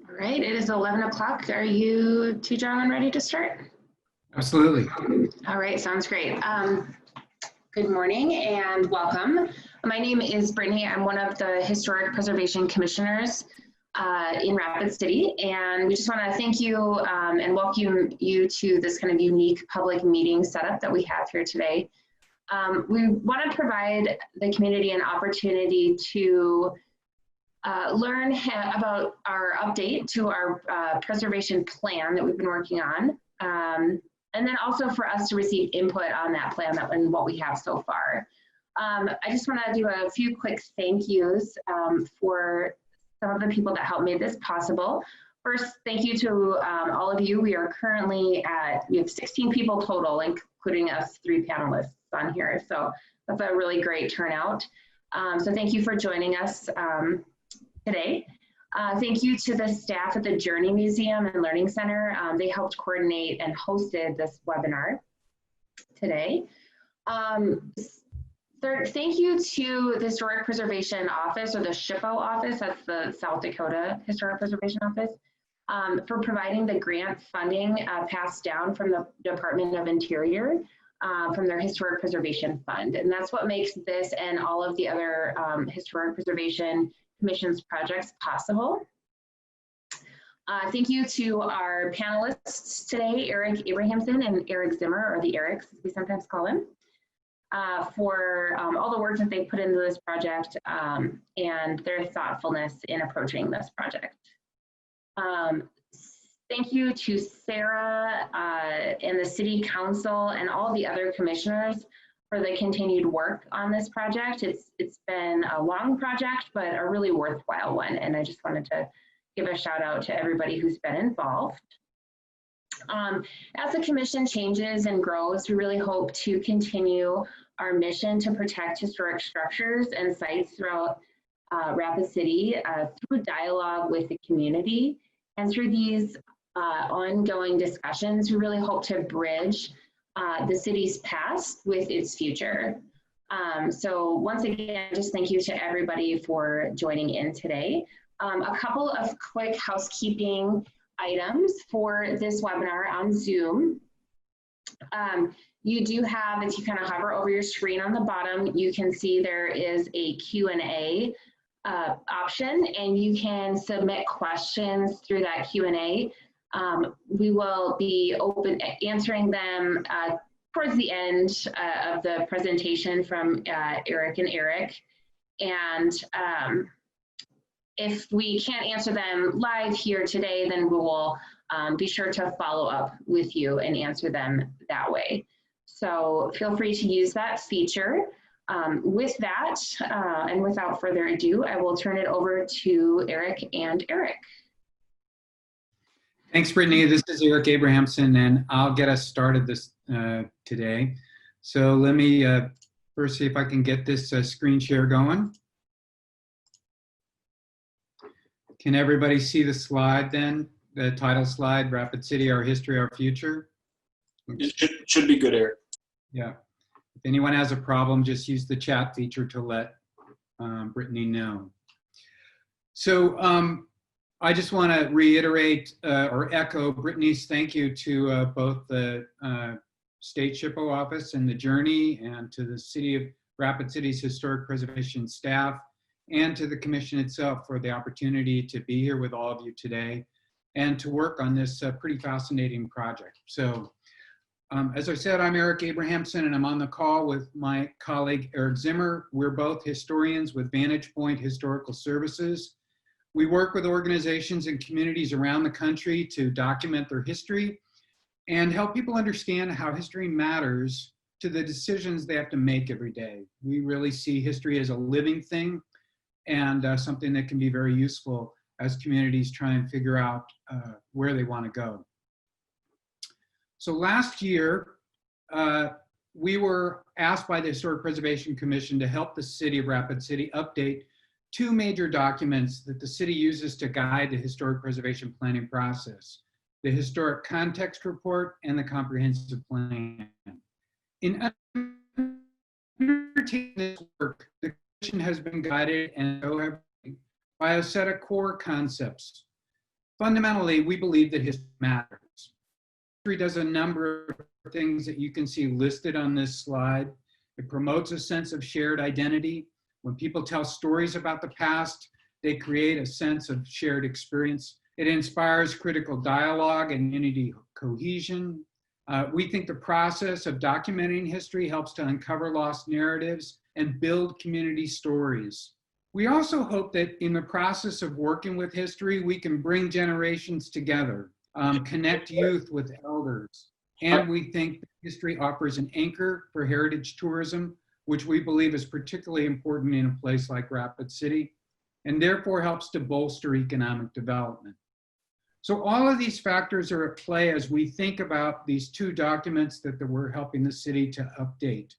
All right, it is 11 o'clock. Are you two gentlemen ready to start? Absolutely. All right, sounds great. Good morning and welcome. My name is Brittany. I'm one of the Historic Preservation Commissioners in Rapid City, and we just want to thank you and welcome you to this kind of unique public meeting setup that we have here today. We want to provide the community an opportunity to learn about our update to our preservation plan that we've been working on. And then also for us to receive input on that plan and what we have so far. I just want to do a few quick thank yous for some of the people that helped make this possible. First, thank you to all of you. We are currently we have 16 people total, including us 3 panelists on here. So that's a really great turnout. So thank you for joining us today. Thank you to the staff at the Journey Museum and Learning Center. They helped coordinate and hosted this webinar today. Third, thank you to the Historic Preservation Office, or the SHPO office, that's the South Dakota Historic Preservation Office, for providing the grant funding passed down from the Department of Interior from their Historic Preservation Fund. And that's what makes this and all of the other Historic Preservation Commission's projects possible. Thank you to our panelists today, Eric Abrahamson and Eric Zimmer, or the Erics as we sometimes call him, for all the work that they put into this project and their thoughtfulness in approaching this project. Thank you to Sarah and the City Council and all the other commissioners for the continued work on this project. It's been a long project, but a really worthwhile one. And I just wanted to give a shout out to everybody who's been involved. As the commission changes and grows, we really hope to continue our mission to protect historic structures and sites throughout Rapid City through dialogue with the community. And through these ongoing discussions, we really hope to bridge the city's past with its future. So once again, just thank you to everybody for joining in today. A couple of quick housekeeping items for this webinar on Zoom. You do have, if you kind of hover over your screen on the bottom, you can see there is a Q&A option, and you can submit questions through that Q&A. We will be answering them towards the end of the presentation from Eric and Eric. And if we can't answer them live here today, then we will be sure to follow up with you and answer them that way. So feel free to use that feature. With that, and without further ado, I will turn it over to Eric and Eric. Thanks, Brittany. This is Eric Abrahamson, and I'll get us started this today. So let me first see if I can get this screen share going. Can everybody see the slide then? The title slide, Rapid City, Our History, Our Future? It should be good, Eric. Yeah. If anyone has a problem, just use the chat feature to let Brittany know. So I just want to reiterate or echo Brittany's thank you to both the State SHPO office and the Journey, and to the City of Rapid City's Historic Preservation staff, and to the Commission itself for the opportunity to be here with all of you today and to work on this pretty fascinating project. So as I said, I'm Eric Abrahamson, and I'm on the call with my colleague Eric Zimmer. We're both historians with Vantage Historical Services. We work with organizations and communities around the country to document their history and help people understand how history matters to the decisions they have to make every day. We really see history as a living thing and something that can be very useful as communities try and figure out where they want to go. So last year, we were asked by the Historic Preservation Commission to help the City of Rapid City update 2 major documents that the city uses to guide the historic preservation planning process: the Historic Context Report and the Comprehensive Plan. In undertaking this work, the Commission has been guided, and so have by a set of core concepts. fundamentally, we believe that history matters. History does a number of things that you can see listed on this slide. It promotes a sense of shared identity. When people tell stories about the past, they create a sense of shared experience. It inspires critical dialogue and unity cohesion. We think the process of documenting history helps to uncover lost narratives and build community stories. We also hope that in the process of working with history, we can bring generations together, connect youth with elders. And we think that history offers an anchor for heritage tourism, which we believe is particularly important in a place like Rapid City, and therefore helps to bolster economic development. So all of these factors are at play as we think about these two documents that we're helping the city to update.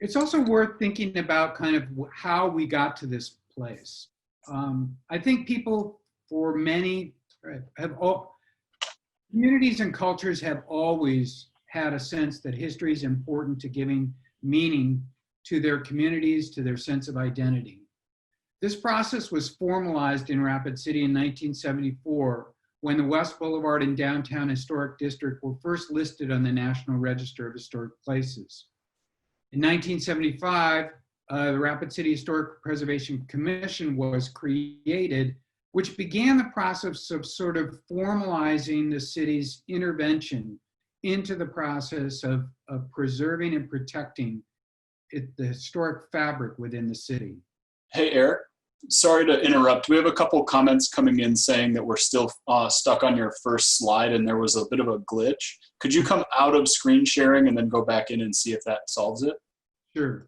It's also worth thinking about kind of how we got to this place. I think people, for many, communities and cultures have always had a sense that history is important to giving meaning to their communities, to their sense of identity. This process was formalized in Rapid City in 1974 when the West Boulevard and Downtown Historic District were first listed on the National Register of Historic Places. In 1975, the Rapid City Historic Preservation Commission was created, which began the process of sort of formalizing the city's intervention into the process of preserving and protecting the historic fabric within the city. Hey, Eric, sorry to interrupt. We have a couple comments coming in saying that we're still stuck on your first slide and there was a bit of a glitch. Could you come out of screen sharing and then go back in and see if that solves it? Sure.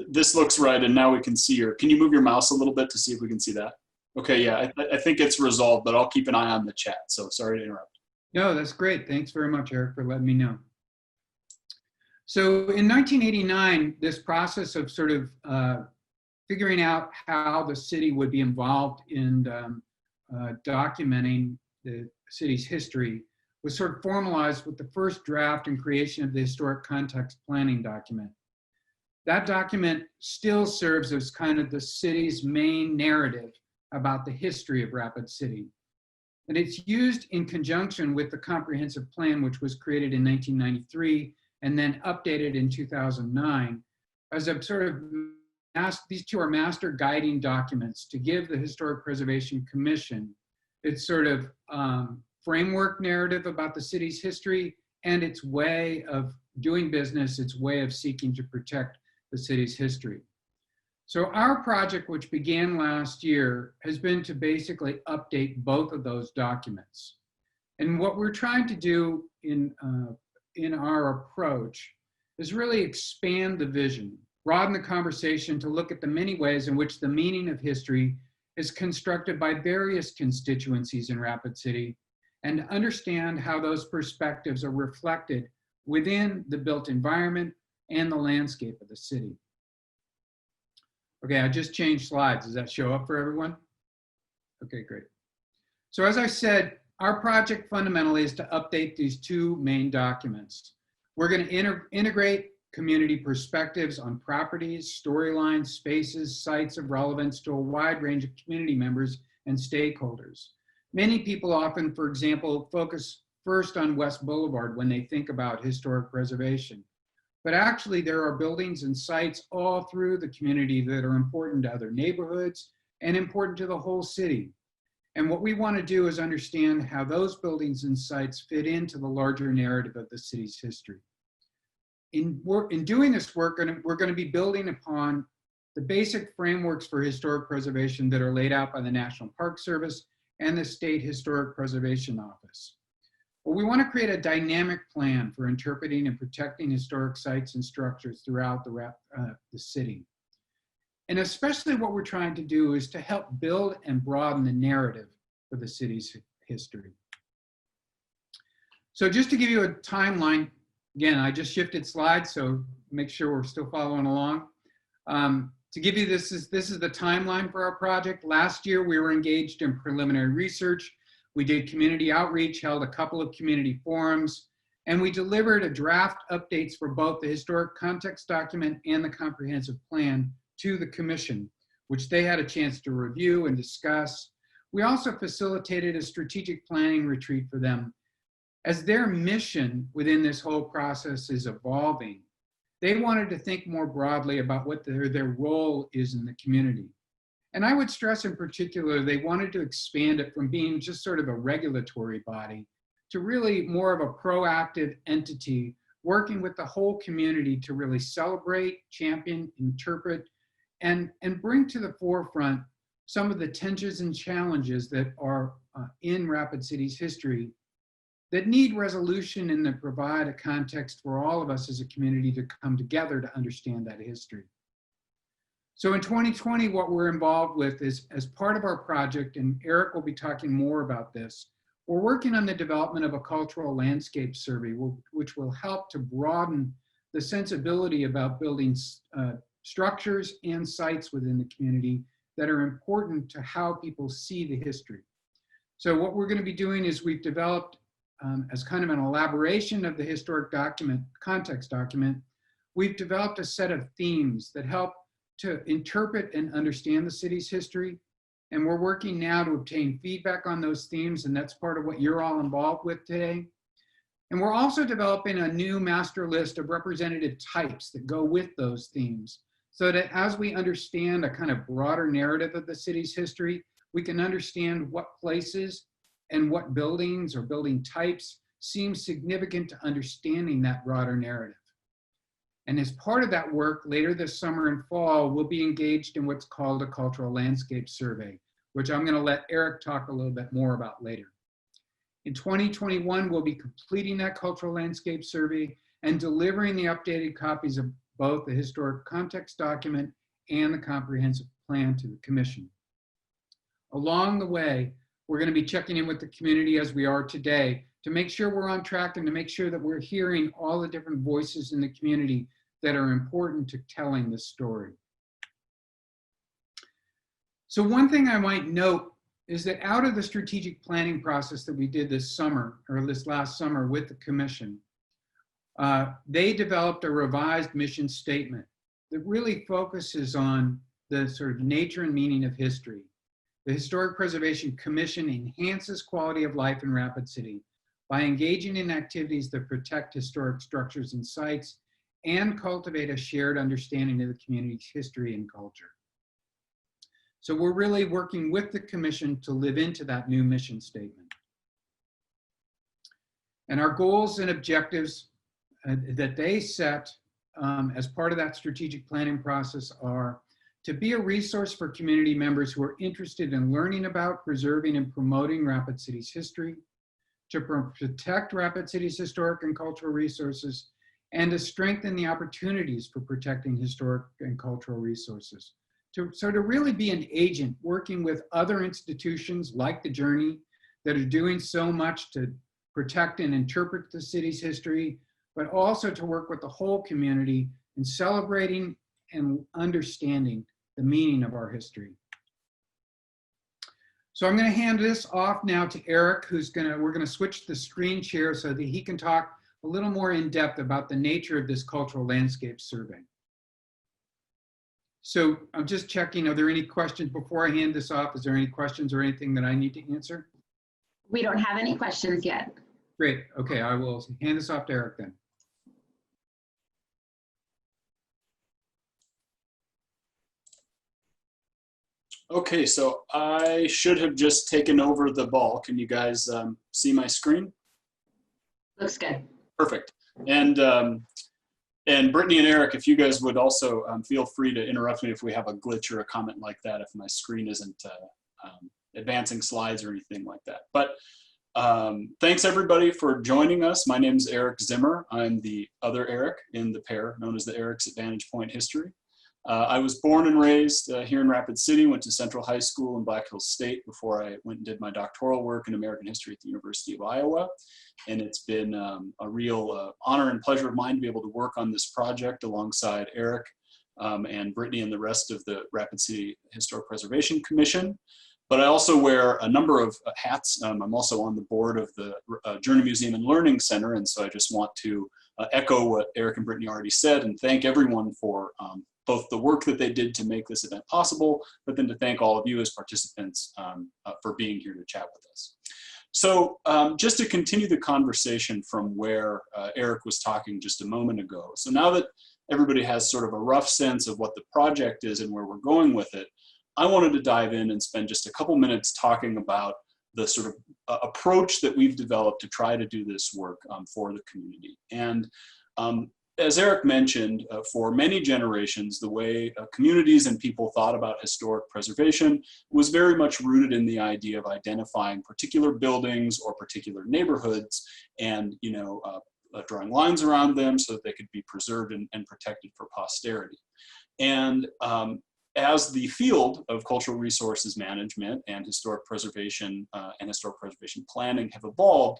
This looks right, and now we can see your, can you move your mouse a little bit to see if we can see that? Okay, yeah, I think it's resolved, but I'll keep an eye on the chat, so sorry to interrupt. No, that's great. Thanks very much, Eric, for letting me know. So in 1989, this process of sort of figuring out how the city would be involved in documenting the city's history was sort of formalized with the first draft and creation of the Historic Context Planning document. That document still serves as kind of the city's main narrative about the history of Rapid City. And it's used in conjunction with the comprehensive plan, which was created in 1993 and then updated in 2009 as a sort of, these two are master guiding documents to give the Historic Preservation Commission its sort of framework narrative about the city's history and its way of doing business, its way of seeking to protect the city's history. So our project, which began last year, has been to basically update both of those documents. And what we're trying to do in our approach is really expand the vision, broaden the conversation to look at the many ways in which the meaning of history is constructed by various constituencies in Rapid City, and understand how those perspectives are reflected within the built environment and the landscape of the city. Okay, I just changed slides. Does that show up for everyone? Okay, great. So as I said, our project fundamentally is to update these two main documents. We're going to integrate community perspectives on properties, storylines, spaces, sites of relevance to a wide range of community members and stakeholders. Many people often, for example, focus first on West Boulevard when they think about historic preservation. But actually there are buildings and sites all through the community that are important to other neighborhoods and important to the whole city. And what we want to do is understand how those buildings and sites fit into the larger narrative of the city's history. In doing this work, we're going to be building upon the basic frameworks for historic preservation that are laid out by the National Park Service and the State Historic Preservation Office. But we want to create a dynamic plan for interpreting and protecting historic sites and structures throughout the city. And especially what we're trying to do is to help build and broaden the narrative for the city's history. So just to give you a timeline, again, I just shifted slides, so make sure we're still following along. To give you this is the timeline for our project. Last year, we were engaged in preliminary research. We did community outreach, held a couple of community forums, And we delivered a draft updates for both the historic context document and the comprehensive plan to the commission, which they had a chance to review and discuss. We also facilitated a strategic planning retreat for them. As their mission within this whole process is evolving, they wanted to think more broadly about what their role is in the community. And I would stress in particular, they wanted to expand it from being just sort of a regulatory body to really more of a proactive entity working with the whole community to really celebrate, champion, interpret, and bring to the forefront some of the tensions and challenges that are in Rapid City's history that need resolution and that provide a context for all of us as a community to come together to understand that history. So in 2020, what we're involved with is, as part of our project, and Eric will be talking more about this, we're working on the development of a cultural landscape survey, which will help to broaden the sensibility about building structures and sites within the community that are important to how people see the history. So what we're going to be doing is we've developed, as kind of an elaboration of the historic document, context document, we've developed a set of themes that help to interpret and understand the city's history. And we're working now to obtain feedback on those themes, and that's part of what you're all involved with today. And we're also developing a new master list of representative types that go with those themes, so that as we understand a kind of broader narrative of the city's history, we can understand what places and what buildings or building types seem significant to understanding that broader narrative. And as part of that work, later this summer and fall, we'll be engaged in what's called a cultural landscape survey, which I'm going to let Eric talk a little bit more about later. In 2021, we'll be completing that cultural landscape survey and delivering the updated copies of both the historic context document and the comprehensive plan to the commission. Along the way, we're going to be checking in with the community as we are today to make sure we're on track and to make sure that we're hearing all the different voices in the community that are important to telling the story. So one thing I might note is that out of the strategic planning process that we did this summer, or this last summer with the commission, they developed a revised mission statement that really focuses on the sort of nature and meaning of history. The Historic Preservation Commission enhances quality of life in Rapid City by engaging in activities that protect historic structures and sites and cultivate a shared understanding of the community's history and culture. So we're really working with the commission to live into that new mission statement. And our goals and objectives that they set as part of that strategic planning process are to be a resource for community members who are interested in learning about, preserving, and promoting Rapid City's history, to protect Rapid City's historic and cultural resources, and to strengthen the opportunities for protecting historic and cultural resources. So to really be an agent working with other institutions like The Journey that are doing so much to protect and interpret the city's history, but also to work with the whole community in celebrating and understanding the meaning of our history. So I'm going to hand this off now to Eric, we're going to switch the screen share so that he can talk a little more in depth about the nature of this cultural landscape survey. So I'm just checking, are there any questions before I hand this off? Is there any questions or anything that I need to answer? We don't have any questions yet. Great, okay, I will hand this off to Eric then. Okay, so I should have just taken over the ball. Can you guys see my screen? Looks good. Perfect. And Brittany and Eric, if you guys would also feel free to interrupt me if we have a glitch or a comment like that, if my screen isn't advancing slides or anything like that. But thanks everybody for joining us. My name's Eric Zimmer. I'm the other Eric in the pair known as the Erics at Vantage Point History. I was born and raised here in Rapid City, went to Central High School in Black Hills State before I went and did my doctoral work in American history at the University of Iowa. And it's been a real honor and pleasure of mine to be able to work on this project alongside Eric and Brittany and the rest of the Rapid City Historic Preservation Commission. But I also wear a number of hats. I'm also on the board of the Journey Museum and Learning Center, and so I just want to echo what Eric and Brittany already said and thank everyone for both the work that they did to make this event possible, but then to thank all of you as participants for being here to chat with us. So just to continue the conversation from where Eric was talking just a moment ago. So now that everybody has sort of a rough sense of what the project is and where we're going with it, I wanted to dive in and spend just a couple minutes talking about the sort of approach that we've developed to try to do this work for the community. And as Eric mentioned, for many generations, the way communities and people thought about historic preservation was very much rooted in the idea of identifying particular buildings or particular neighborhoods and, drawing lines around them so that they could be preserved and protected for posterity. And as the field of cultural resources management and historic preservation planning have evolved,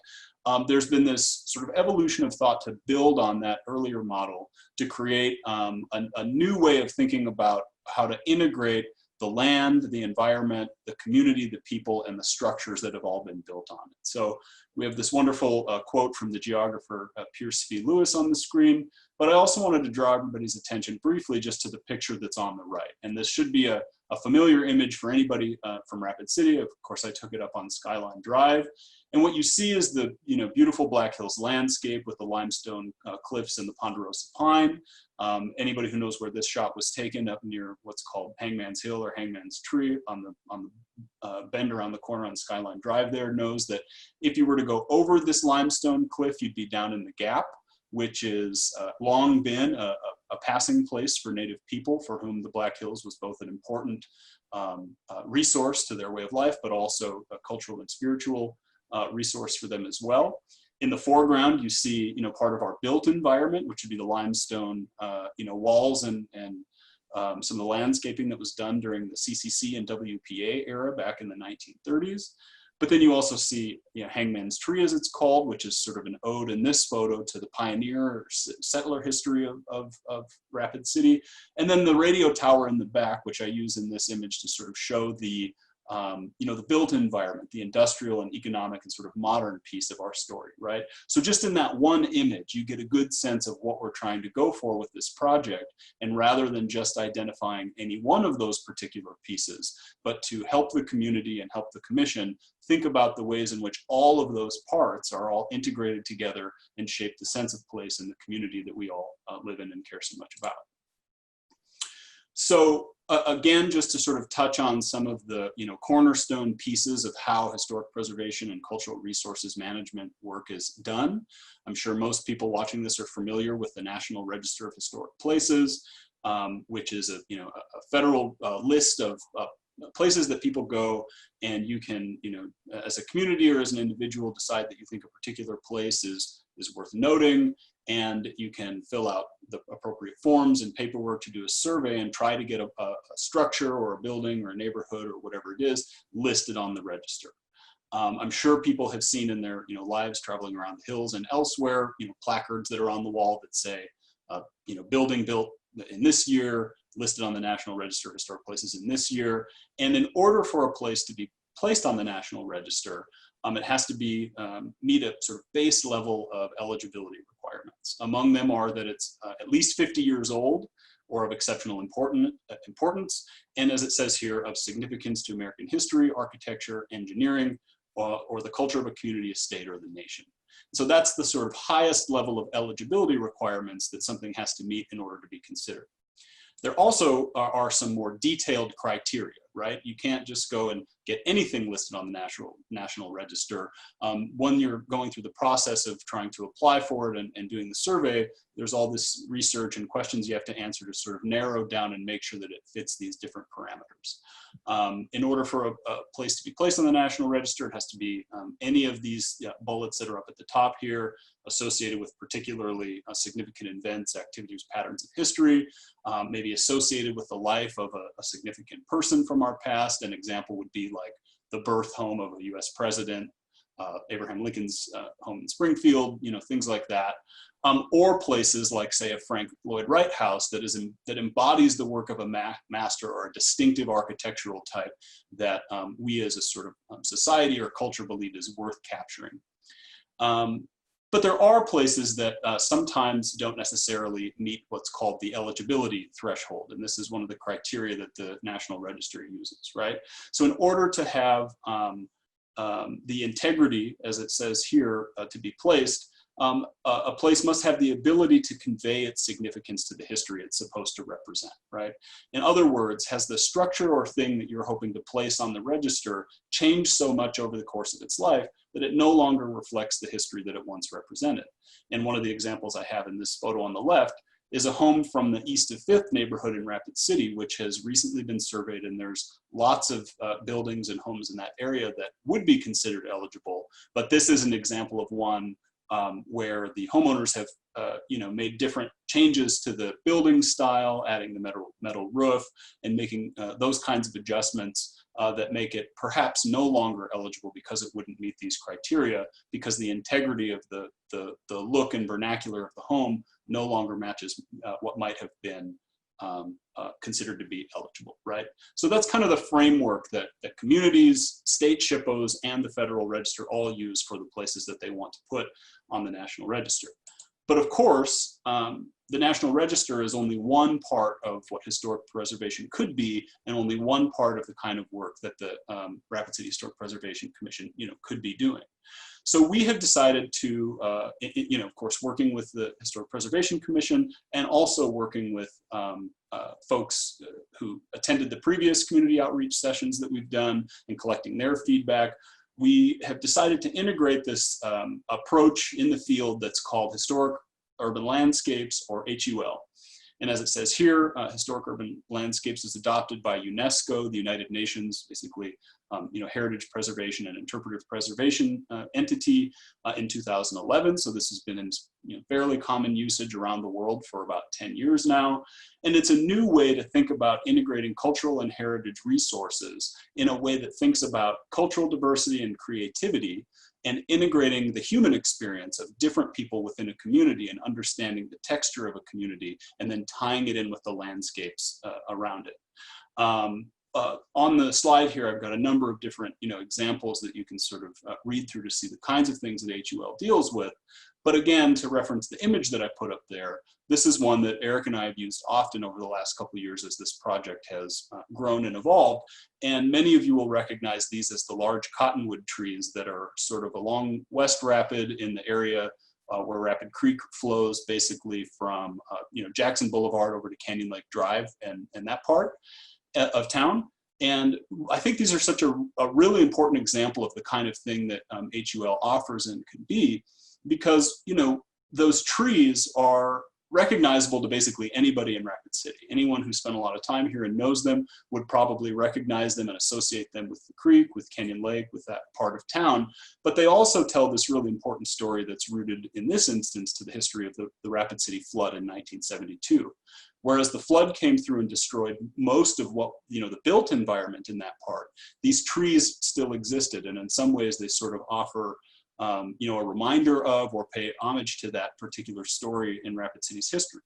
there's been this sort of evolution of thought to build on that earlier model to create a new way of thinking about how to integrate the land, the environment, the community, the people, and the structures that have all been built on it. So we have this wonderful quote from the geographer Pierce V. Lewis on the screen, but I also wanted to draw everybody's attention briefly just to the picture that's on the right. And this should be a familiar image for anybody from Rapid City. Of course, I took it up on Skyline Drive. And what you see is the beautiful Black Hills landscape with the limestone cliffs and the ponderosa pine. Anybody who knows where this shot was taken up near what's called Hangman's Hill or Hangman's Tree on the bend around the corner on Skyline Drive there knows that if you were to go over this limestone cliff, you'd be down in the Gap, which is long been a passing place for Native people for whom the Black Hills was both an important resource to their way of life, but also a cultural and spiritual resource for them as well. In the foreground, you see, part of our built environment, which would be the limestone, walls and some of the landscaping that was done during the CCC and WPA era back in the 1930s. But then you also see, Hangman's Tree, as it's called, which is sort of an ode in this photo to the pioneer or settler history of Rapid City. And then the radio tower in the back, which I use in this image to sort of show the the built environment, the industrial and economic and sort of modern piece of our story, right? So just in that one image, you get a good sense of what we're trying to go for with this project. And rather than just identifying any one of those particular pieces, but to help the community and help the commission think about the ways in which all of those parts are all integrated together and shape the sense of place in the community that we all live in and care so much about. So again, just to sort of touch on some of the cornerstone pieces of how historic preservation and cultural resources management work is done. I'm sure most people watching this are familiar with the National Register of Historic Places, which is a federal list of places that people go, and you can as a community or as an individual decide that you think a particular place is worth noting. And you can fill out the appropriate forms and paperwork to do a survey and try to get a structure or a building or a neighborhood or whatever it is listed on the register. I'm sure people have seen in their lives traveling around the hills and elsewhere, placards that are on the wall that say, building built in this year, listed on the National Register of Historic Places in this year. And in order for a place to be placed on the National Register, it has to be meet a sort of base level of eligibility requirements. Among them are that it's at least 50 years old or of exceptional importance, and as it says here, of significance to American history, architecture, engineering, or the culture of a community, a state, or the nation. So that's the sort of highest level of eligibility requirements that something has to meet in order to be considered. There also are some more detailed criteria, right? You can't just go and get anything listed on the National Register. When you're going through the process of trying to apply for it and doing the survey, there's all this research and questions you have to answer to sort of narrow down and make sure that it fits these different parameters. In order for a place to be placed on the National Register, it has to be any of these bullets that are up at the top here, associated with particularly significant events, activities, patterns of history, maybe associated with the life of a significant person from our past. An example would be like the birth home of a US president, Abraham Lincoln's home in Springfield, things like that. Or places like, say, a Frank Lloyd Wright house that embodies the work of a master or a distinctive architectural type that we as a sort of society or culture believe is worth capturing. But there are places that sometimes don't necessarily meet what's called the eligibility threshold. And this is one of the criteria that the National Register uses, right? So in order to have the integrity, as it says here, to be placed, a place must have the ability to convey its significance to the history it's supposed to represent, right? In other words, has the structure or thing that you're hoping to place on the register changed so much over the course of its life that it no longer reflects the history that it once represented? And one of the examples I have in this photo on the left is a home from the East of 5th neighborhood in Rapid City, which has recently been surveyed, and there's lots of buildings and homes in that area that would be considered eligible. But this is an example of one where the homeowners have made different changes to the building style, adding the metal roof, and making those kinds of adjustments that make it perhaps no longer eligible because it wouldn't meet these criteria, because the integrity of the look and vernacular of the home no longer matches what might have been considered to be eligible, right? So that's kind of the framework that communities, state SHPOs, and the Federal Register all use for the places that they want to put on the National Register. But of course, the National Register is only one part of what historic preservation could be, and only one part of the kind of work that the Rapid City Historic Preservation Commission, could be doing. So we have decided to, of course, working with the Historic Preservation Commission and also working with folks who attended the previous community outreach sessions that we've done and collecting their feedback, we have decided to integrate this approach in the field that's called Historic Urban Landscapes, or HUL. And as it says here, Historic Urban Landscapes is adopted by UNESCO, the United Nations, basically, heritage preservation and interpretive preservation entity in 2011. So this has been in fairly common usage around the world for about 10 years now. And it's a new way to think about integrating cultural and heritage resources in a way that thinks about cultural diversity and creativity, and integrating the human experience of different people within a community and understanding the texture of a community, and then tying it in with the landscapes around it. On the slide here, I've got a number of different examples that you can sort of read through to see the kinds of things that HUL deals with. But again, to reference the image that I put up there, this is one that Eric and I have used often over the last couple of years as this project has grown and evolved. And many of you will recognize these as the large cottonwood trees that are sort of along West Rapid in the area where Rapid Creek flows basically from Jackson Boulevard over to Canyon Lake Drive and that part of town. And I think these are such a really important example of the kind of thing that HUL offers and can be, because those trees are recognizable to basically anybody in Rapid City. Anyone who spent a lot of time here and knows them would probably recognize them and associate them with the creek, with Canyon Lake, with that part of town. But they also tell this really important story that's rooted in this instance to the history of the Rapid City flood in 1972. Whereas the flood came through and destroyed most of what, the built environment in that part, these trees still existed. And in some ways they sort of offer a reminder of or pay homage to that particular story in Rapid City's history.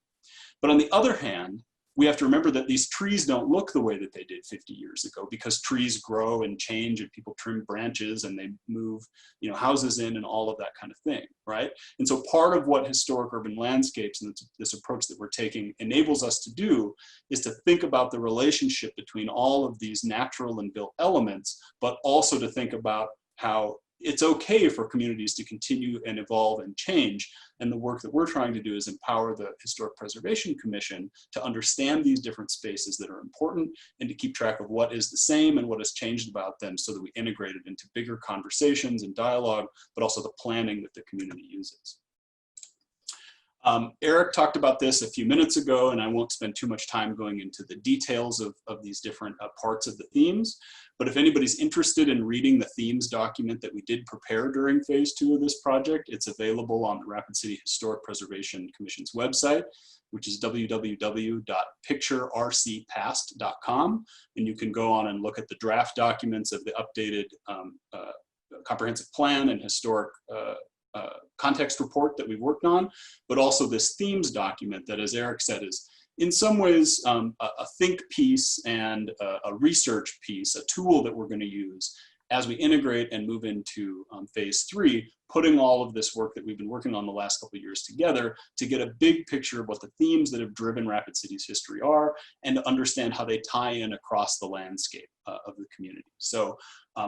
But on the other hand, we have to remember that these trees don't look the way that they did 50 years ago, because trees grow and change and people trim branches and they move, houses in and all of that kind of thing, right? And so part of what Historic Urban Landscapes and this approach that we're taking enables us to do is to think about the relationship between all of these natural and built elements, but also to think about how it's okay for communities to continue and evolve and change. And the work that we're trying to do is empower the Historic Preservation Commission to understand these different spaces that are important and to keep track of what is the same and what has changed about them, so that we integrate it into bigger conversations and dialogue, but also the planning that the community uses. Eric talked about this a few minutes ago, and I won't spend too much time going into the details of these different parts of the themes. But if anybody's interested in reading the themes document that we did prepare during phase 2 of this project, it's available on the Rapid City Historic Preservation Commission's website, which is www.picturercpast.com. And you can go on and look at the draft documents of the updated comprehensive plan and historic context report that we've worked on, but also this themes document that, as Eric said, is in some ways a think piece and a research piece, a tool that we're going to use as we integrate and move into phase 3, putting all of this work that we've been working on the last couple of years together to get a big picture of what the themes that have driven Rapid City's history are, and to understand how they tie in across the landscape of the community. So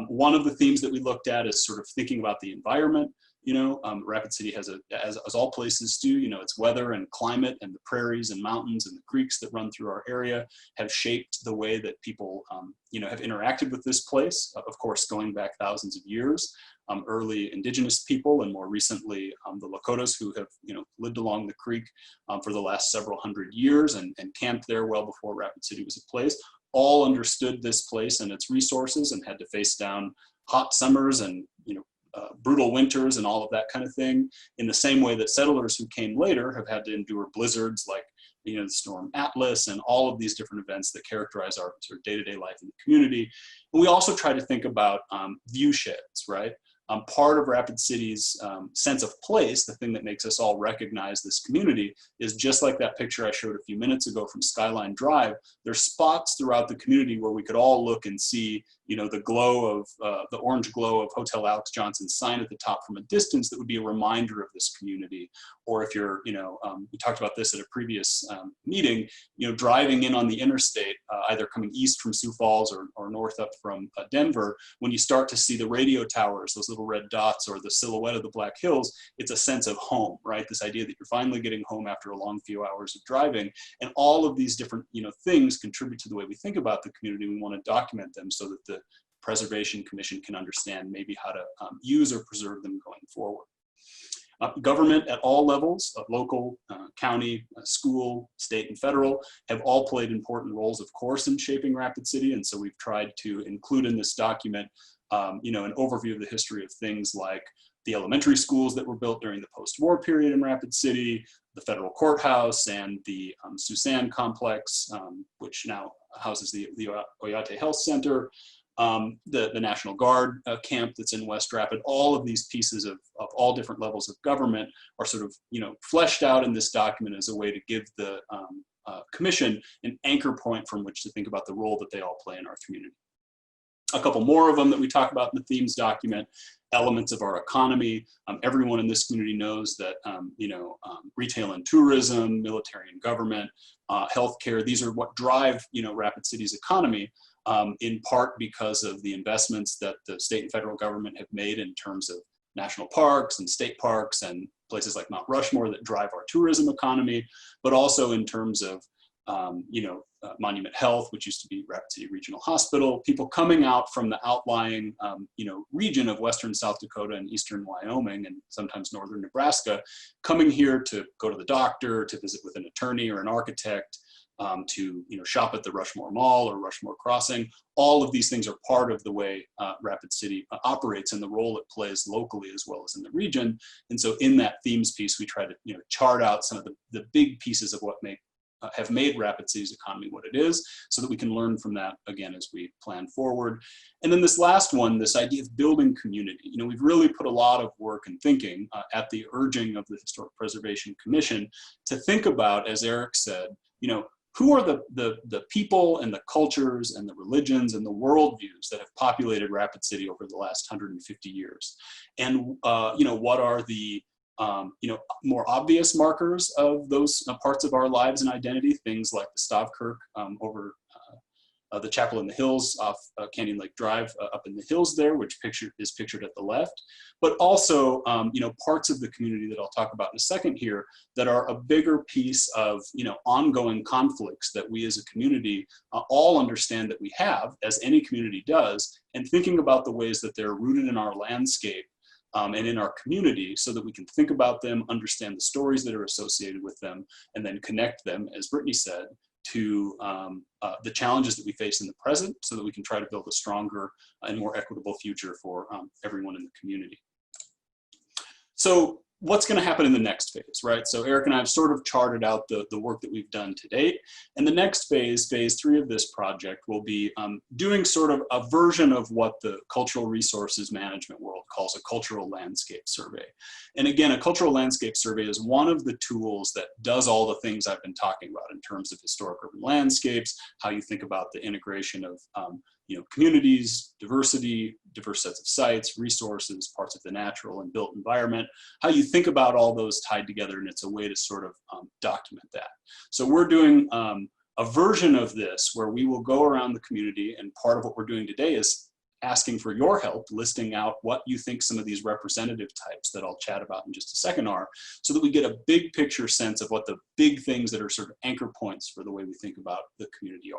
one of the themes that we looked at is sort of thinking about the environment. You know, Rapid City has, as all places do, you know, its weather and climate, and the prairies and mountains and the creeks that run through our area have shaped the way that people, you know, have interacted with this place, of course, going back thousands of years. Early indigenous people, and more recently the Lakotas, who have, you know, lived along the creek for the last several hundred years and camped there well before Rapid City was a place, all understood this place and its resources and had to face down hot summers and, you know, brutal winters and all of that kind of thing, in the same way that settlers who came later have had to endure blizzards like, you know, the storm Atlas and all of these different events that characterize our sort of day-to-day life in the community. And we also try to think about view sheds, right? Part of Rapid City's sense of place, the thing that makes us all recognize this community, is just like that picture I showed a few minutes ago from Skyline Drive. There's spots throughout the community where we could all look and see, you know, the glow of, the orange glow of Hotel Alex Johnson's sign at the top from a distance that would be a reminder of this community. Or if you're, you know, we talked about this at a previous meeting, you know, driving in on the interstate, either coming east from Sioux Falls or north up from Denver, when you start to see the radio towers, those little red dots, or the silhouette of the Black Hills, it's a sense of home, right? This idea that you're finally getting home after a long few hours of driving. And all of these different, you know, things contribute to the way we think about the community. We want to document them so that the Preservation Commission can understand maybe how to use or preserve them going forward. Government at all levels, local, county, school, state, and federal, have all played important roles, of course, in shaping Rapid City. And so we've tried to include in this document, you know, an overview of the history of things like the elementary schools that were built during the post-war period in Rapid City, the federal courthouse, and the Susan complex, which now houses the Oyate Health Center, the National Guard camp that's in West Rapid. All of these pieces of all different levels of government are sort of, you know, fleshed out in this document as a way to give the commission an anchor point from which to think about the role that they all play in our community. A couple more of them that we talk about in the themes document: elements of our economy. Everyone in this community knows that, you know, retail and tourism, military and government, healthcare, these are what drive, you know, Rapid City's economy, in part because of the investments that the state and federal government have made in terms of national parks and state parks and places like Mount Rushmore that drive our tourism economy, but also in terms of, you know, Monument Health, which used to be Rapid City Regional Hospital, people coming out from the outlying, you know, region of western South Dakota and eastern Wyoming and sometimes northern Nebraska, coming here to go to the doctor, to visit with an attorney or an architect, to, you know, shop at the Rushmore Mall or Rushmore Crossing. All of these things are part of the way Rapid City operates and the role it plays locally as well as in the region. And so in that themes piece, we try to, you know, chart out some of the big pieces of what have made Rapid City's economy what it is, so that we can learn from that again as we plan forward. And then this last one, this idea of building community. You know, we've really put a lot of work and thinking at the urging of the Historic Preservation Commission to think about, as Eric said, you know, who are the people and the cultures and the religions and the worldviews that have populated Rapid City over the last 150 years? And, you know, what are the you know, more obvious markers of those parts of our lives and identity, things like the Stavkirk over the chapel in the hills off Canyon Lake Drive up in the hills there, which is pictured at the left, but also, you know, parts of the community that I'll talk about in a second here that are a bigger piece of, you know, ongoing conflicts that we as a community all understand that we have, as any community does, and thinking about the ways that they're rooted in our landscape and in our community, so that we can think about them, understand the stories that are associated with them, and then connect them, as Brittany said, to the challenges that we face in the present, so that we can try to build a stronger and more equitable future for everyone in the community. So what's going to happen in the next phase, right? So Eric and I have sort of charted out the work that we've done to date. And the next phase, phase 3 of this project, will be doing sort of a version of what the cultural resources management world calls a cultural landscape survey. And again, a cultural landscape survey is one of the tools that does all the things I've been talking about in terms of historic urban landscapes, how you think about the integration of communities, diversity, diverse sets of sites, resources, parts of the natural and built environment, how you think about all those tied together, and it's a way to sort of document that. So we're doing a version of this where we will go around the community, and part of what we're doing today is asking for your help, listing out what you think some of these representative types that I'll chat about in just a second are, so that we get a big picture sense of what the big things that are sort of anchor points for the way we think about the community are.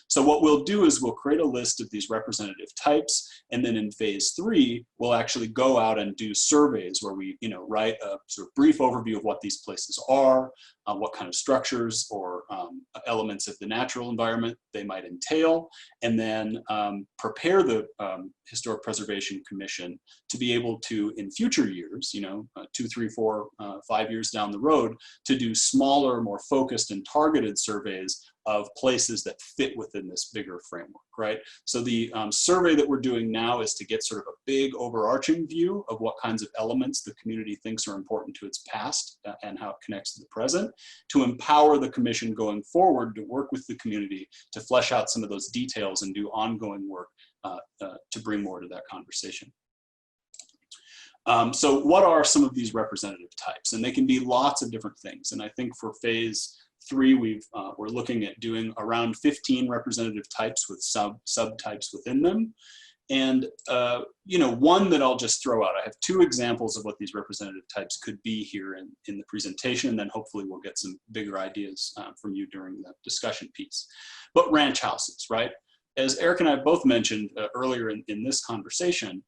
So what we'll do is we'll create a list of these representative types, and then in phase 3, we'll actually go out and do surveys where we write a sort of brief overview of what these places are, what kind of structures or elements of the natural environment they might entail, and then prepare the Historic Preservation Commission to be able to, in future years, 2, 3, 4, 5 years down the road, to do smaller, more focused and targeted surveys of places that fit within this bigger framework, right? So the survey that we're doing now is to get sort of a big overarching view of what kinds of elements the community thinks are important to its past and how it connects to the present, to empower the commission going forward to work with the community to flesh out some of those details and do ongoing work to bring more to that conversation. So what are some of these representative types? And they can be lots of different things. And I think for phase 3, we're looking at doing around 15 representative types with subtypes within them. And one that I'll just throw out, I have 2 examples of what these representative types could be here in the presentation, and then hopefully we'll get some bigger ideas from you during the discussion piece. But ranch houses, right? As Eric and I both mentioned earlier in this conversation,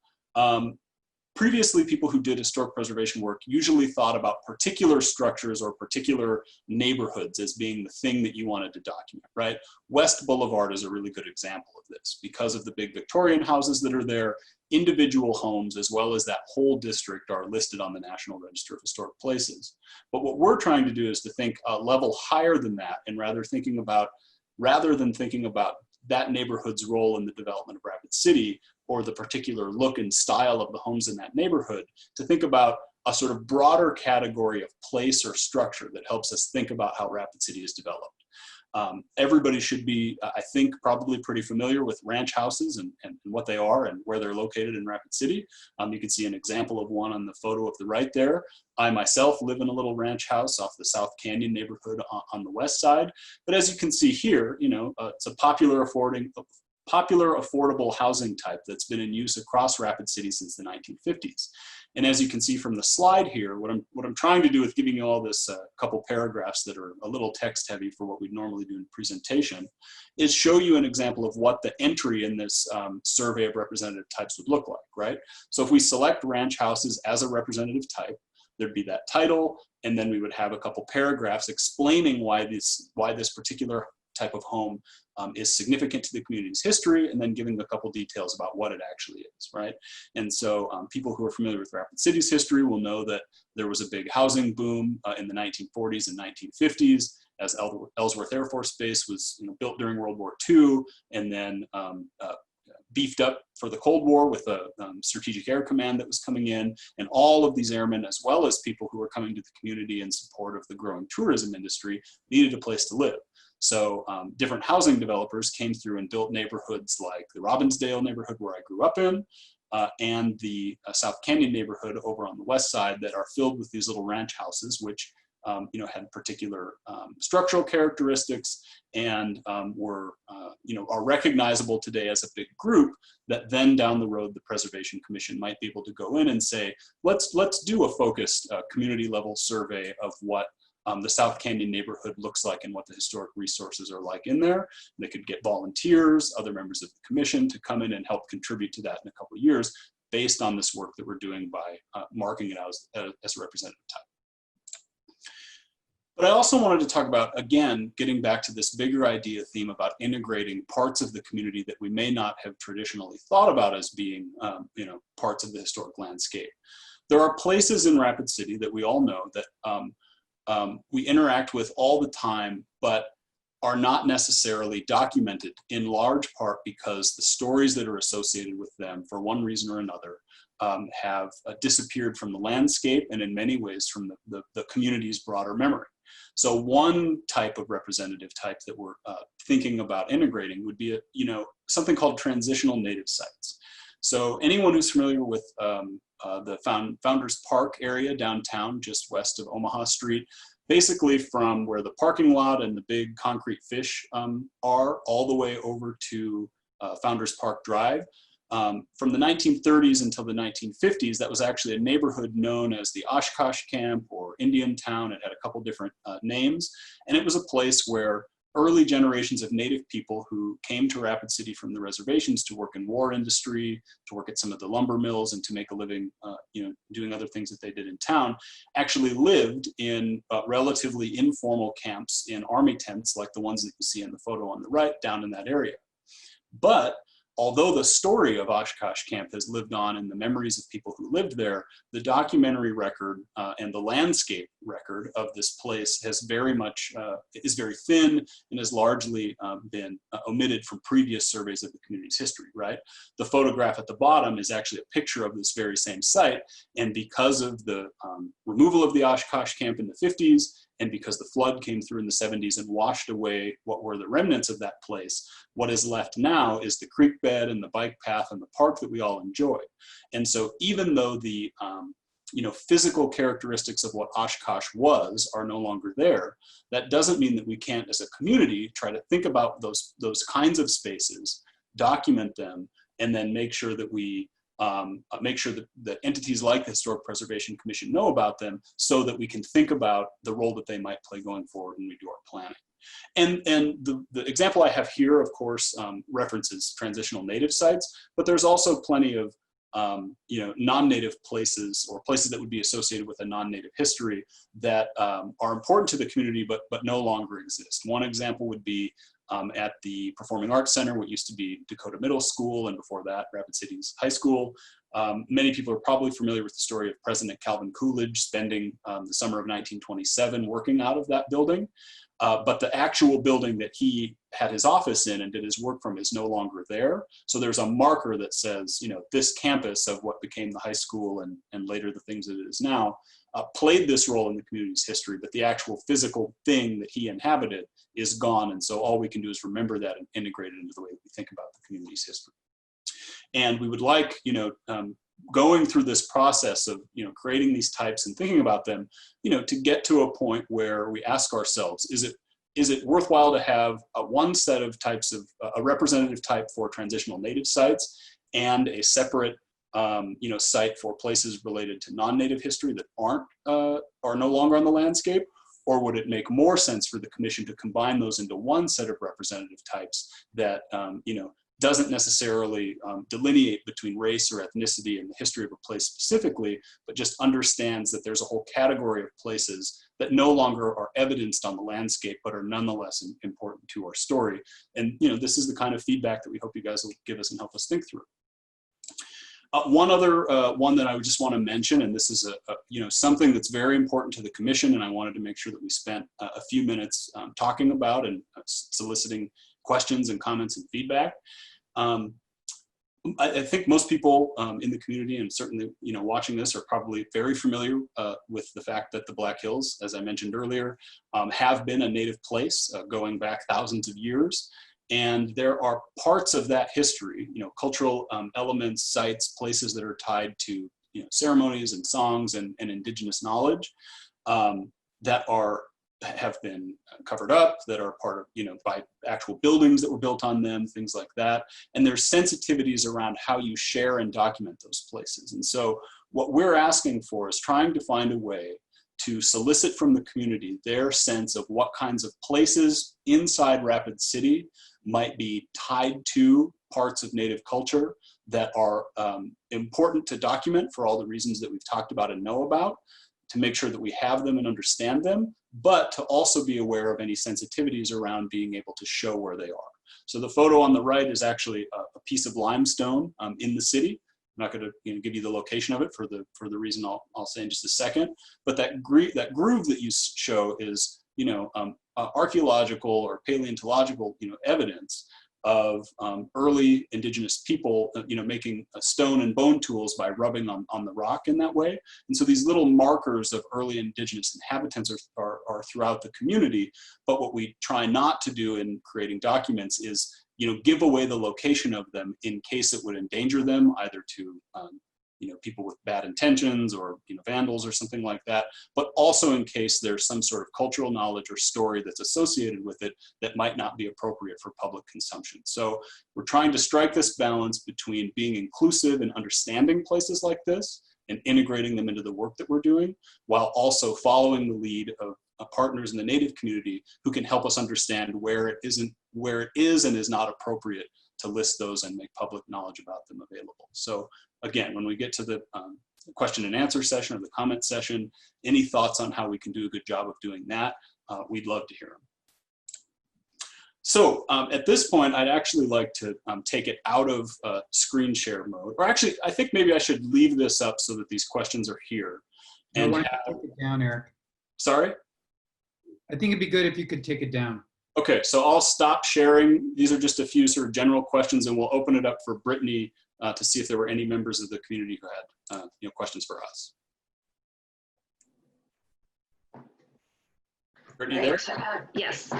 previously, people who did historic preservation work usually thought about particular structures or particular neighborhoods as being the thing that you wanted to document, right? West Boulevard is a really good example of this. Because of the big Victorian houses that are there, individual homes as well as that whole district are listed on the National Register of Historic Places. But what we're trying to do is to think a level higher than that, and rather than thinking about that neighborhood's role in the development of Rapid City, or the particular look and style of the homes in that neighborhood, to think about a sort of broader category of place or structure that helps us think about how Rapid City is developed. Everybody should be, I think, probably pretty familiar with ranch houses and what they are and where they're located in Rapid City. You can see an example of one on the photo of the right there. I myself live in a little ranch house off the South Canyon neighborhood on the west side. But as you can see here, it's a popular affordable housing type that's been in use across Rapid City since the 1950s. And as you can see from the slide here, what I'm trying to do with giving you all this couple paragraphs that are a little text heavy for what we'd normally do in presentation, is show you an example of what the entry in this survey of representative types would look like, right? So if we select ranch houses as a representative type, there'd be that title, and then we would have a couple paragraphs explaining why this particular type of home is significant to the community's history, and then giving a couple details about what it actually is, right? And so people who are familiar with Rapid City's history will know that there was a big housing boom in the 1940s and 1950s as Ellsworth Air Force Base was built during World War II, and then beefed up for the Cold War with a Strategic Air Command that was coming in, and all of these airmen, as well as people who were coming to the community in support of the growing tourism industry, needed a place to live. So different housing developers came through and built neighborhoods like the Robbinsdale neighborhood where I grew up in, and the South Canyon neighborhood over on the west side that are filled with these little ranch houses, which had particular structural characteristics and are recognizable today as a big group that then down the road the Preservation Commission might be able to go in and say, let's do a focused community level survey of what the South Canyon neighborhood looks like and what the historic resources are like in there. They could get volunteers, other members of the commission to come in and help contribute to that in a couple of years based on this work that we're doing by marking it out as a representative type. But I also wanted to talk about, again, getting back to this bigger idea theme about integrating parts of the community that we may not have traditionally thought about as being, parts of the historic landscape. There are places in Rapid City that we all know that we interact with all the time, but are not necessarily documented, in large part because the stories that are associated with them, for one reason or another, have disappeared from the landscape and in many ways from the community's broader memory. So one type of representative type that we're thinking about integrating would be something called transitional native sites. So anyone who's familiar with the Founders Park area downtown, just west of Omaha Street, basically from where the parking lot and the big concrete fish are, all the way over to Founders Park Drive. From the 1930s until the 1950s, that was actually a neighborhood known as the Oshkosh Camp or Indian Town. It had a couple different names, and it was a place where early generations of Native people who came to Rapid City from the reservations to work in war industry, to work at some of the lumber mills, and to make a living, doing other things that they did in town, actually lived in relatively informal camps in army tents like the ones that you see in the photo on the right down in that area. But although the story of Oshkosh Camp has lived on in the memories of people who lived there, the documentary record and the landscape record of this place has very much, is very thin and has largely been omitted from previous surveys of the community's history, right? The photograph at the bottom is actually a picture of this very same site, and because of the removal of the Oshkosh Camp in the 50s, and because the flood came through in the 70s and washed away what were the remnants of that place, what is left now is the creek bed and the bike path and the park that we all enjoy. And so even though the physical characteristics of what Oshkosh was are no longer there, that doesn't mean that we can't, as a community, try to think about those kinds of spaces, document them, and then make sure that we make sure that entities like the Historic Preservation Commission know about them, so that we can think about the role that they might play going forward when we do our planning. And the example I have here, of course, references transitional native sites, but there's also plenty of non-native places or places that would be associated with a non-native history that are important to the community but no longer exist. One example would be at the Performing Arts Center, what used to be Dakota Middle School, and before that, Rapid City's high school. Many people are probably familiar with the story of President Calvin Coolidge spending the summer of 1927 working out of that building. But the actual building that he had his office in and did his work from is no longer there. So there's a marker that says, this campus of what became the high school and later the things that it is now, played this role in the community's history, but the actual physical thing that he inhabited is gone. And so all we can do is remember that and integrate it into the way we think about the community's history. And we would like, going through this process of, creating these types and thinking about them, to get to a point where we ask ourselves, is it worthwhile to have one set of types of, a representative type for transitional native sites and a separate site for places related to non-native history that are no longer on the landscape? Or would it make more sense for the commission to combine those into one set of representative types that doesn't necessarily delineate between race or ethnicity and the history of a place specifically, but just understands that there's a whole category of places that no longer are evidenced on the landscape, but are nonetheless important to our story. And this is the kind of feedback that we hope you guys will give us and help us think through. One other one that I would just want to mention, and this is something that's very important to the commission, and I wanted to make sure that we spent a few minutes talking about and soliciting questions and comments and feedback. I think most people in the community, and certainly watching this, are probably very familiar with the fact that the Black Hills, as I mentioned earlier, have been a native place going back thousands of years. And there are parts of that history, cultural elements, sites, places that are tied to ceremonies and songs and indigenous knowledge that have been covered up, that are part of, by actual buildings that were built on them, things like that. And there's sensitivities around how you share and document those places. And so what we're asking for is trying to find a way to solicit from the community their sense of what kinds of places inside Rapid City might be tied to parts of Native culture that are important to document for all the reasons that we've talked about and know about, to make sure that we have them and understand them, but to also be aware of any sensitivities around being able to show where they are. So the photo on the right is actually a piece of limestone in the city I'm not going to give you the location of it for the reason I'll say in just a second. But that groove that you show is archaeological or paleontological evidence of early indigenous people making stone and bone tools by rubbing on the rock in that way. And so these little markers of early indigenous inhabitants are throughout the community. But what we try not to do in creating documents is give away the location of them in case it would endanger them, either to people with bad intentions or vandals or something like that, but also in case there's some sort of cultural knowledge or story that's associated with it that might not be appropriate for public consumption. So we're trying to strike this balance between being inclusive and understanding places like this and integrating them into the work that we're doing, while also following the lead of partners in the Native community who can help us understand where it is and is not appropriate to list those and make public knowledge about them available. So again, when we get to the question and answer session or the comment session, any thoughts on how we can do a good job of doing that, we'd love to hear them. So at this point, I'd actually like to take it out of screen share mode. Or actually, I think maybe I should leave this up so that these questions are here. And take it down, Eric. Sorry? I think it'd be good if you could take it down. Okay, so I'll stop sharing. These are just a few sort of general questions, and we'll open it up for Brittany to see if there were any members of the community who had questions for us. Brittany, there? Yes.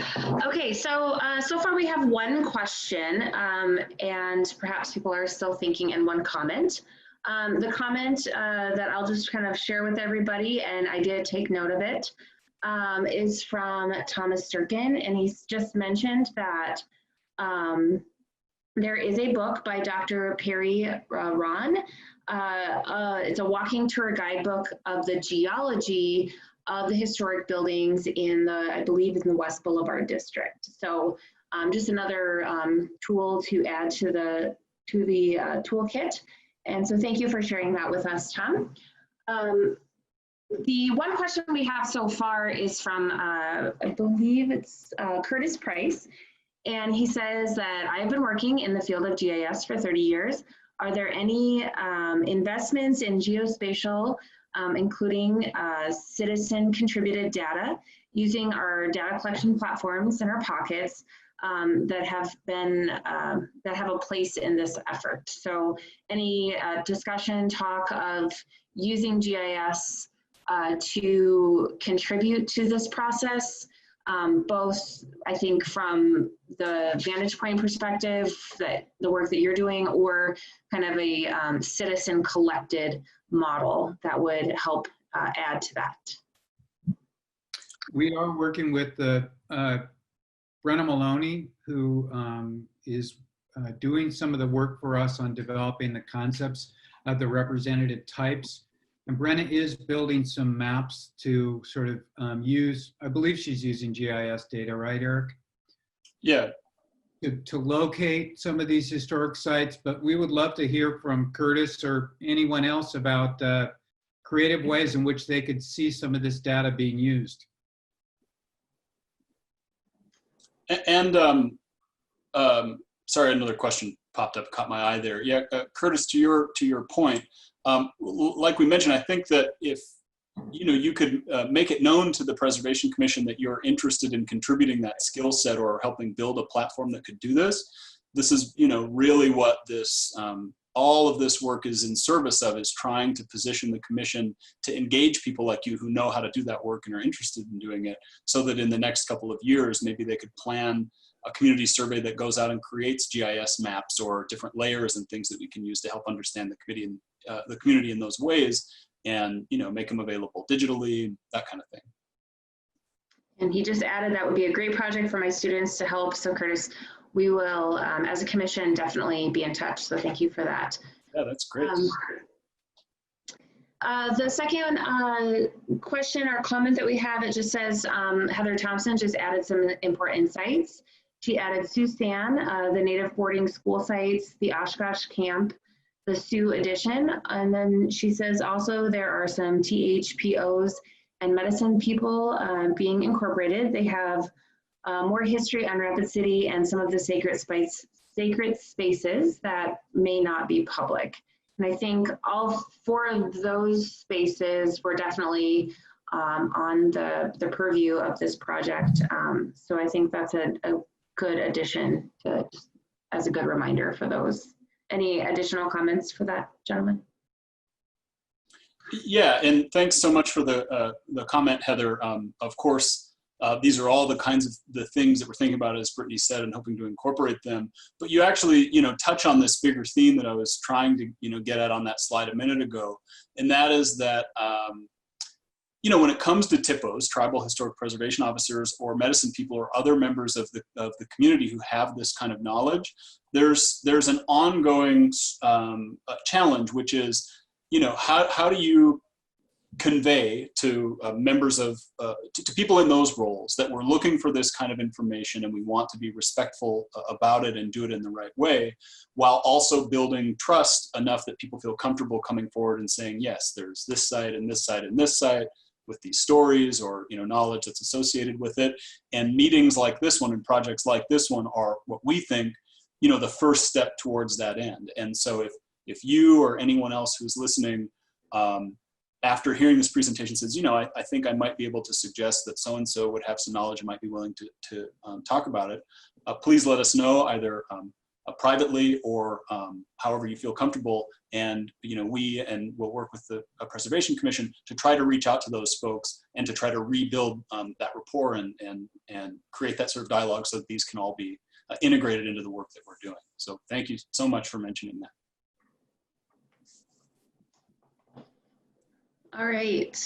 Okay, so so far we have one question, and perhaps people are still thinking, and one comment. The comment that I'll just kind of share with everybody, and I did take note of it, is from Thomas Durkin, and he's just mentioned that there is a book by Dr. Perry Ron. It's a walking tour guidebook of the geology of the historic buildings in the, I believe, in the West Boulevard district. So just another tool to add to the toolkit. And so thank you for sharing that with us, Tom. The one question we have so far is from, I believe it's Curtis Price. And he says that I've been working in the field of GIS for 30 years. Are there any investments in geospatial, including citizen contributed data, using our data collection platforms in our pockets that have a place in this effort? So any discussion, talk of using GIS to contribute to this process, both I think from the Vantage point perspective, that the work that you're doing, or kind of a citizen collected model that would help add to that. We are working with the Brenna Maloney, who is doing some of the work for us on developing the concepts of the representative types. And Brenna is building some maps to sort of use, I believe she's using GIS data, right, Eric? Yeah. To locate some of these historic sites, but we would love to hear from Curtis or anyone else about creative ways in which they could see some of this data being used. And sorry, another question popped up, caught my eye there. Yeah, Curtis, to your point, like we mentioned, I think that if you could make it known to the Preservation Commission that you're interested in contributing that skill set or helping build a platform that could do this. This is really what this all of this work is in service of, is trying to position the commission to engage people like you who know how to do that work and are interested in doing it, so that in the next couple of years, maybe they could plan a community survey that goes out and creates GIS maps or different layers and things that we can use to help understand the community in those ways, and make them available digitally, that kind of thing. And he just added that would be a great project for my students to help. So Curtis, we will, as a commission, definitely be in touch. So thank you for that. Yeah, that's great. The second question or comment that we have, it just says, Heather Thompson just added some important insights. She added Susan, the Native boarding school sites, the Oshkosh camp, the Sioux edition. And then she says also there are some THPOs and medicine people being incorporated. They have more history on Rapid City and some of the sacred spaces that may not be public. And I think all 4 of those spaces were definitely on the purview of this project. So I think that's a good addition to, as a good reminder for those. Any additional comments for that, gentlemen? Yeah, and thanks so much for the comment, Heather. Of course, these are all the kinds of the things that we're thinking about, as Brittany said, and hoping to incorporate them. But you actually, touch on this bigger theme that I was trying to, get at on that slide a minute ago, and that is that, when it comes to THPOs, tribal historic preservation officers, or medicine people, or other members of the community who have this kind of knowledge, there's an ongoing challenge, which is, how do you convey to members of, to people in those roles that we're looking for this kind of information and we want to be respectful about it and do it in the right way, while also building trust enough that people feel comfortable coming forward and saying, yes, there's this site and this site and this site with these stories or knowledge that's associated with it. And meetings like this one and projects like this one are what we think the first step towards that end. And so if you or anyone else who's listening, after hearing this presentation says, I think I might be able to suggest that so-and-so would have some knowledge and might be willing to talk about it, please let us know either privately or however you feel comfortable. And we'll work with the Preservation Commission to try to reach out to those folks and to try to rebuild that rapport and create that sort of dialogue so that these can all be integrated into the work that we're doing. So thank you so much for mentioning that. All right.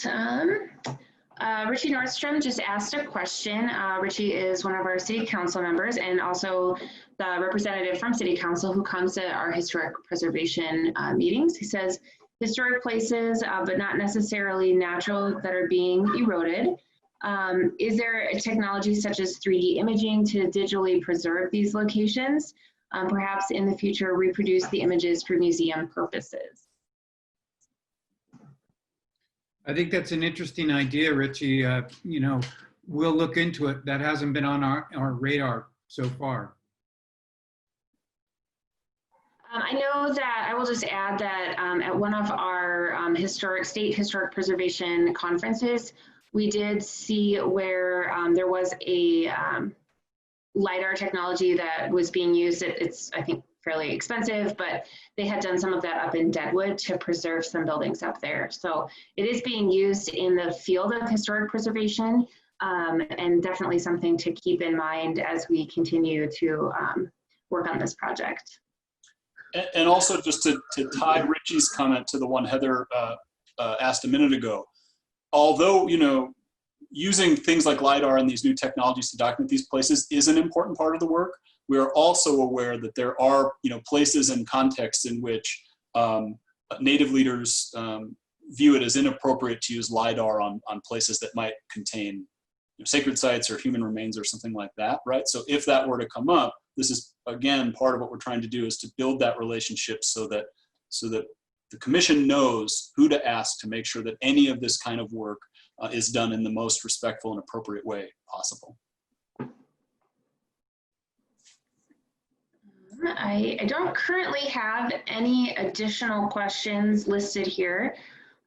Richie Nordstrom just asked a question. Richie is one of our city council members and also the representative from city council who comes to our historic preservation meetings. He says, historic places, but not necessarily natural, that are being eroded. Is there a technology such as 3D imaging to digitally preserve these locations? Perhaps in the future, reproduce the images for museum purposes? I think that's an interesting idea, Richie. We'll look into it. That hasn't been on our radar so far. I know that I will just add that at one of our state historic preservation conferences, we did see where there was a LiDAR technology that was being used. It's, I think, fairly expensive, but they had done some of that up in Deadwood to preserve some buildings up there. So it is being used in the field of historic preservation, and definitely something to keep in mind as we continue to work on this project. And also just to tie Richie's comment to the one Heather asked a minute ago, although, using things like LiDAR and these new technologies to document these places is an important part of the work, we are also aware that there are, places and contexts in which Native leaders view it as inappropriate to use LiDAR on places that might contain sacred sites or human remains or something like that, right? So if that were to come up, this is, again, part of what we're trying to do is to build that relationship so that the commission knows who to ask to make sure that any of this kind of work is done in the most respectful and appropriate way possible. I don't currently have any additional questions listed here.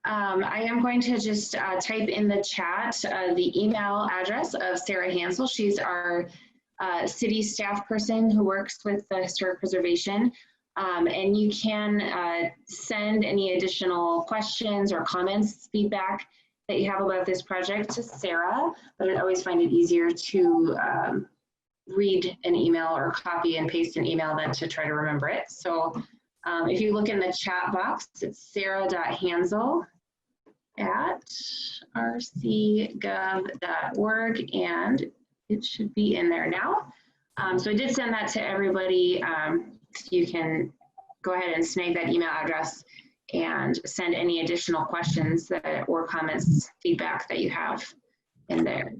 I am going to just type in the chat the email address of Sarah.hanzel. She's our city staff person who works with the historic preservation. And you can send any additional questions or comments, feedback that you have about this project to Sarah, but I always find it easier to read an email or copy and paste an email than to try to remember it. So if you look in the chat box, it's sarah.hanzel at rcgov.org, and it should be in there now. So I did send that to everybody. So you can go ahead and snag that email address and send any additional questions or comments, feedback that you have in there.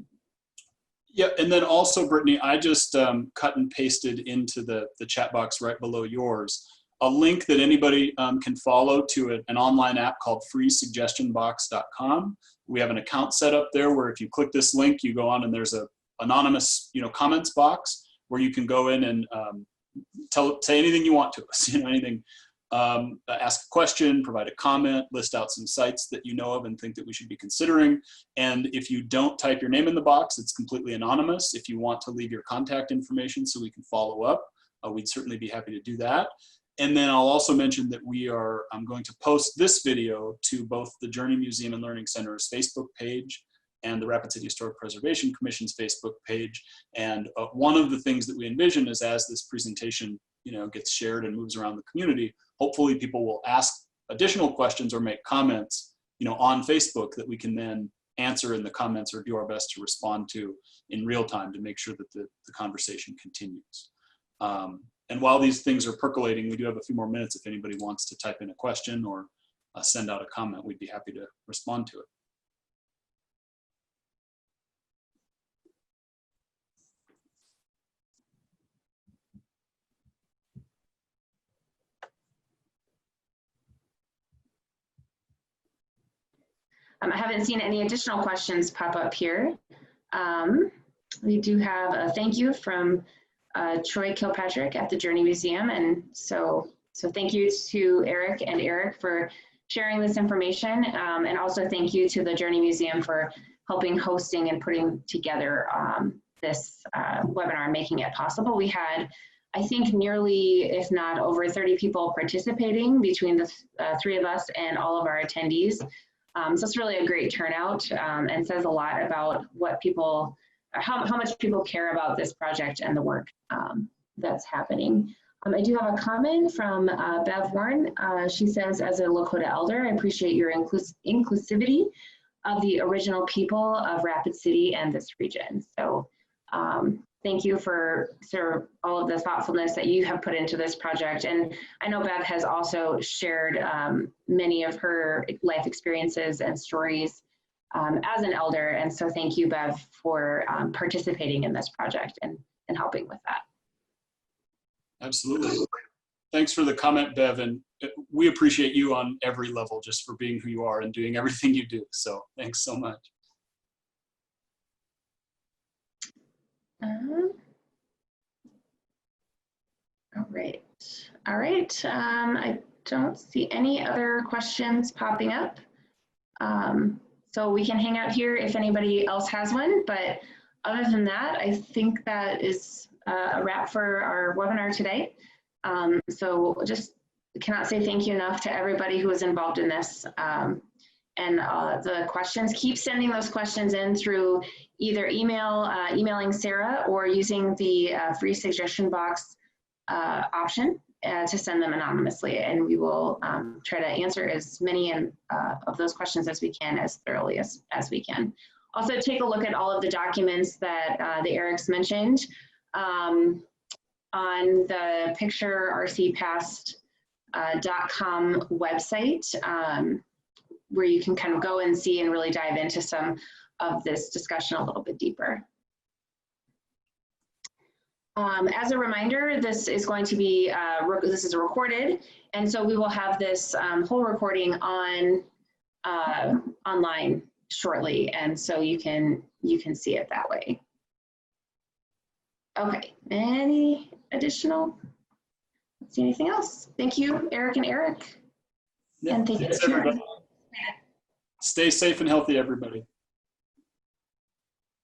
Yeah, and then also, Brittany, I just cut and pasted into the chat box right below yours a link that anybody can follow to an online app called freesuggestionbox.com. We have an account set up there where if you click this link, you go on and there's a anonymous comments box where you can go in and say anything you want to us, anything ask a question, provide a comment, list out some sites that you know of and think that we should be considering. And if you don't type your name in the box, it's completely anonymous. If you want to leave your contact information so we can follow up, we'd certainly be happy to do that. And then I'll also mention that I'm going to post this video to both the Journey Museum and Learning Center's Facebook page and the Rapid City Historic Preservation Commission's Facebook page. And one of the things that we envision is, as this presentation gets shared and moves around the community, hopefully people will ask additional questions or make comments on Facebook that we can then answer in the comments or do our best to respond to in real time to make sure that the conversation continues. And while these things are percolating, we do have a few more minutes. If anybody wants to type in a question or send out a comment, we'd be happy to respond to it. I haven't seen any additional questions pop up here. We do have a thank you from Troy Kilpatrick at the Journey Museum. And so thank you to Eric and Eric for sharing this information. And also thank you to the Journey Museum for helping hosting and putting together this webinar, making it possible. We had, I think, nearly, if not over 30 people participating between the three of us and all of our attendees. So it's really a great turnout and says a lot about what people, how much people care about this project and the work that's happening. I do have a comment from Bev Warren. She says, as a Lakota elder, I appreciate your inclusivity of the original people of Rapid City and this region. So thank you for all of the thoughtfulness that you have put into this project. And I know Bev has also shared many of her life experiences and stories as an elder. And so thank you, Bev, for participating in this project and helping with that. Absolutely. Thanks for the comment, Bev. And we appreciate you on every level just for being who you are and doing everything you do. So thanks so much. All right. I don't see any other questions popping up. So we can hang out here if anybody else has one, but other than that, I think that is a wrap for our webinar today. So just cannot say thank you enough to everybody who was involved in this. And the questions, keep sending those questions in through either emailing Sarah or using the free suggestion box option to send them anonymously. And we will try to answer as many of those questions as we can, as thoroughly as we can. Also take a look at all of the documents that the Erics mentioned on the picturercpast.com website, where you can kind of go and see and really dive into some of this discussion a little bit deeper. As a reminder, this is going to be, this is recorded, and so we will have this whole recording on online shortly, and so you can see it that way. Okay, any additional? Let's see, anything else? Thank you, Eric and Eric. Yeah, and thank you. Stay safe and healthy, everybody.